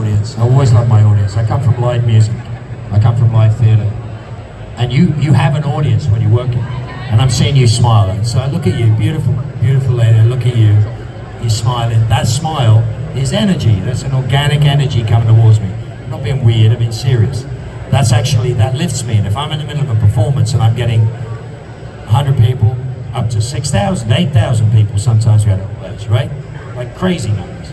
audience. I always love my audience. I come from live music. I come from live theatre. And you have an audience when you're working. And I'm seeing you smiling. So I look at you, beautiful, beautiful lady. I look at you, you're smiling. That smile is energy. That's an organic energy coming towards me. I'm not being weird, I'm being serious. That's actually, that lifts me. And if I'm in the middle of a performance and I'm getting 100 people, up to 6,000, 8,000 people, sometimes we had a words, right? Like crazy numbers.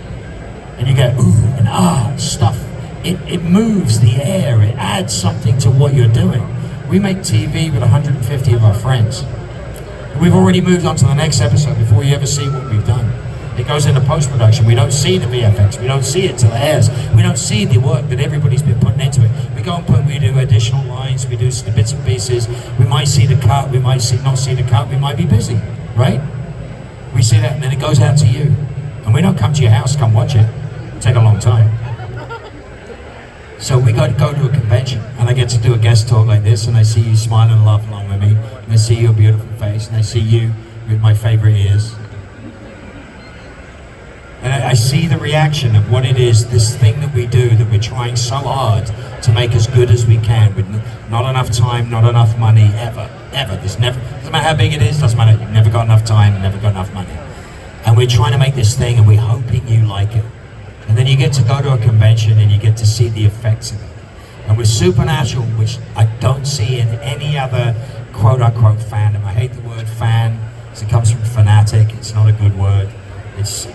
And you go, ooh, and ah, stuff. It moves the air, it adds something to what you're doing. We make TV with 150 of our friends. We've already moved on to the next episode before you ever see what we've done. It goes into post-production. We don't see the VFX. We don't see it till it airs. We don't see the work that everybody's been putting into it. We do additional lines, we do the bits and pieces. We might see the cut, we might not see the cut, we might be busy, right? We see that and then it goes out to you. And we don't come to your house, come watch it. It'll take a long time. So we got to go to a convention and I get to do a guest talk like this and I see you smiling and laughing along with me. And I see your beautiful face and I see you with my favorite ears. And I see the reaction of what it is, this thing that we do, that we're trying so hard to make as good as we can with not enough time, not enough money, ever. There's never, doesn't matter how big it is, doesn't matter, you've never got enough time, never got enough money. And we're trying to make this thing and we're hoping you like it. And then you get to go to a convention and you get to see the effects of it. And with Supernatural, which I don't see in any other quote-unquote fandom. I hate the word fan, because it comes from fanatic, it's not a good word. It's,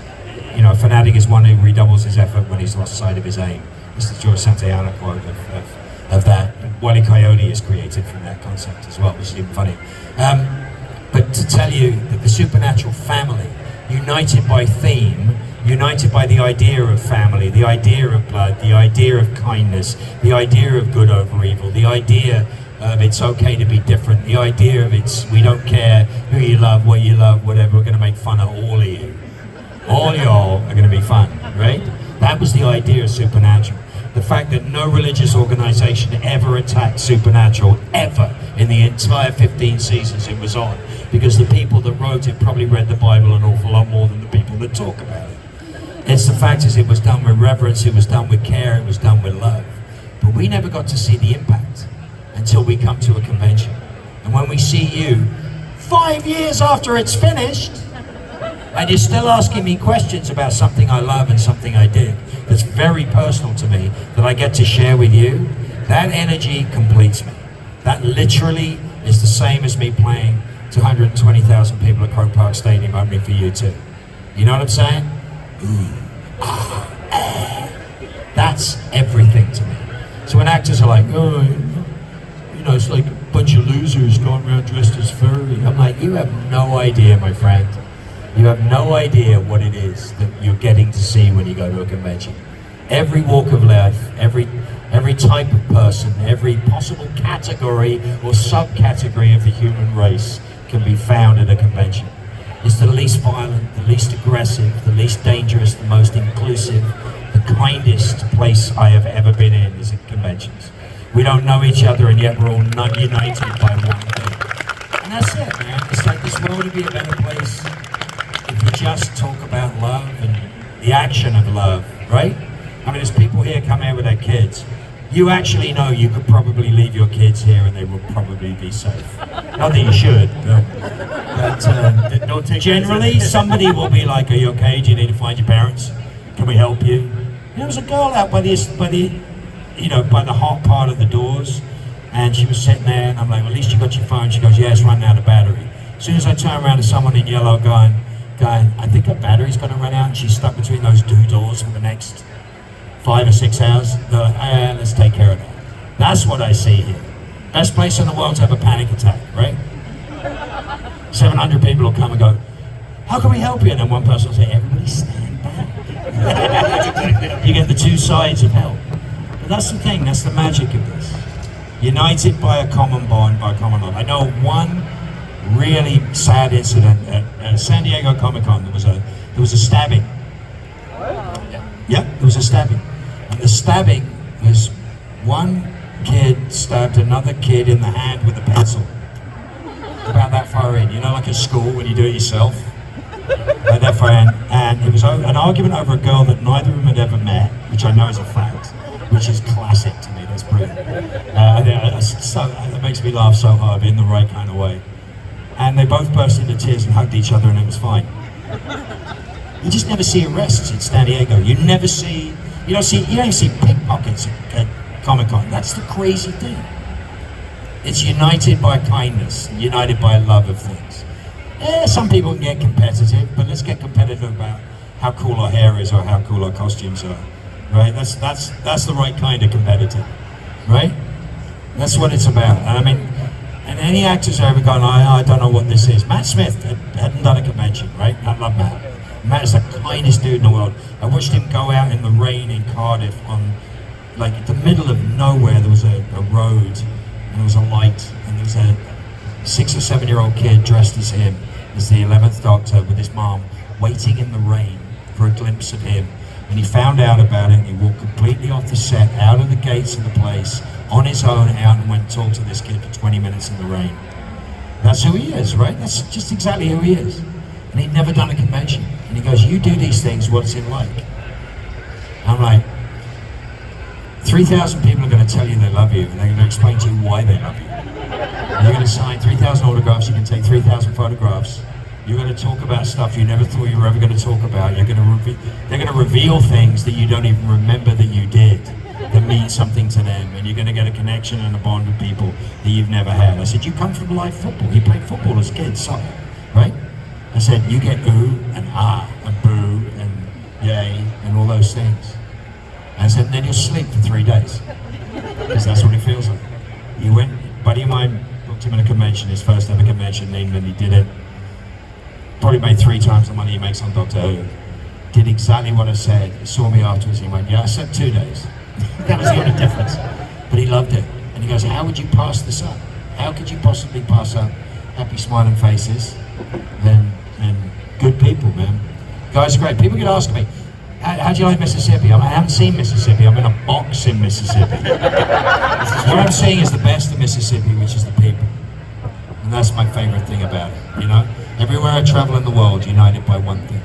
you know, a fanatic is one who redoubles his effort when he's lost sight of his aim. This is George Santayana quote of that. Wile E. Coyote is created from that concept as well, which is even funny. But to tell you that the Supernatural family, united by theme, united by the idea of family, the idea of blood, the idea of kindness, the idea of good over evil, the idea of it's okay to be different, the idea of we don't care who you love, what you love, whatever, we're going to make fun of all of you. All y'all are going to be fun, right? That was the idea of Supernatural. The fact that no religious organization ever attacked Supernatural, ever, in the entire 15 seasons it was on. Because the people that wrote it probably read the Bible an awful lot more than the people that talk about it. It's the fact is it was done with reverence, it was done with care, it was done with love. But we never got to see the impact until we come to a convention. And when we see you, 5 years after it's finished, and you're still asking me questions about something I love and something I did that's very personal to me, that I get to share with you, that energy completes me. That literally is the same as me playing to 120,000 people at Croke Park Stadium opening for U2. You know what I'm saying? Ooh, ah, eh. That's everything to me. So when actors are like, oh, you know, it's like a bunch of losers going around dressed as furry. I'm like, you have no idea, my friend. You have no idea what it is that you're getting to see when you go to a convention. Every walk of life, every type of person, every possible category or subcategory of the human race can be found at a convention. It's the least violent, the least aggressive, the least dangerous, the most inclusive, the kindest place I have ever been in is at conventions. We don't know each other and yet we're all united by one thing. And that's it, man. It's like this world would be a better place if you just talk about love and the action of love, right? I mean, there's people here come here with their kids. You actually know you could probably leave your kids here and they will probably be safe. Not that you should, but generally somebody will be like, are you okay? Do you need to find your parents? Can we help you? There was a girl out by the hot part of the doors, and she was sitting there, and I'm like, well, at least you got your phone. She goes, yeah, it's running out of battery. As soon as I turn around to someone in yellow going, I think her battery's going to run out, and she's stuck between those two doors for the next 5 or 6 hours. They're like, let's take care of that. That's what I see here. Best place in the world to have a panic attack, right? 700 people will come and go, how can we help you? And then one person will say, everybody stand back. You get the two sides of help. But that's the thing, that's the magic of this. United by a common bond, by a common love. I know one really sad incident at San Diego Comic-Con. There was a stabbing. Yeah, there was a stabbing. And the stabbing was one kid stabbed another kid in the hand with a pencil. About that far in, you know, like at school when you do it yourself. their friend, and it was an argument over a girl that neither of them had ever met, which I know is a fact, which is classic to me. That's brilliant. That makes me laugh so hard in the right kind of way. And they both burst into tears and hugged each other, and it was fine. You just never see arrests in San Diego. You don't even see pickpockets at Comic-Con. That's the crazy thing. It's united by kindness, united by love of things. Yeah, some people can get competitive, but let's get competitive about how cool our hair is or how cool our costumes are, right? That's the right kind of competitive, right? That's what it's about. And I mean, and any actors have ever gone, I don't know what this is. Matt Smith hadn't done a convention, right? I love Matt. Matt is the kindest dude in the world. I watched him go out in the rain in Cardiff on, like, the middle of nowhere. There was a road, and there was a light, and there was a 6 or 7 year old kid dressed as him, as the 11th Doctor, with his mom, waiting in the rain for a glimpse of him. And he found out about it, and he walked completely off the set, out of the gates of the place, on his own, out and went and talked to this kid for 20 minutes in the rain. That's who he is, right? That's just exactly who he is. And he'd never done a convention. And he goes, you do these things, what's it like? I'm like, 3,000 people are going to tell you they love you, and they're going to explain to you why they love you. You're going to sign 3,000 autographs, you can take 3,000 photographs. You're going to talk about stuff you never thought you were ever going to talk about. They're going to reveal things that you don't even remember that you did, that mean something to them, and you're going to get a connection and a bond with people that you've never had. I said, you come from live football. You played football as kids, soccer, right? I said, you get ooh and ah and boo and yay and all those things. I said, and then you'll sleep for 3 days, because that's what it feels like. You went, buddy of mine booked him in a convention, his first ever convention in England. He did it. Probably made 3 times the money he makes on Doctor Who. Did exactly what I said. He saw me afterwards and he went, yeah, I slept 2 days. That was the only difference. But he loved it. And he goes, how would you pass this up? How could you possibly pass up happy smiling faces and good people, man? Guys, great. People get asked me, how do you like Mississippi? I haven't seen Mississippi. I'm in a box in Mississippi. What I'm seeing is the best of Mississippi, which is the people. And that's my favorite thing about it, you know? Everywhere I travel in the world, united by one thing,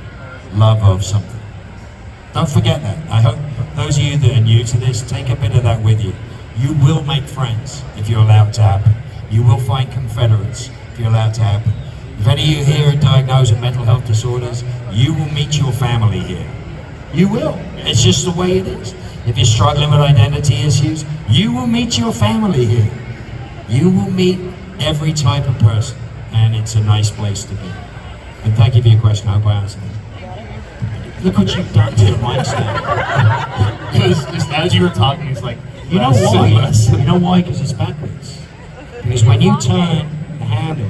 love of something. Don't forget that. I hope those of you that are new to this, take a bit of that with you. You will make friends if you allow it to happen. You will find confederates if you allow it to happen. If any of you here are diagnosed with mental health disorders, you will meet your family here. You will. It's just the way it is. If you're struggling with identity issues, you will meet your family here. You will meet every type of person, and it's a nice place to be. And thank you for your question. I hope I answered it. Look what you've done to the mic stand. Just as you were talking, it's like, you know why? You know why? Because it's backwards. Because when you turn the handle,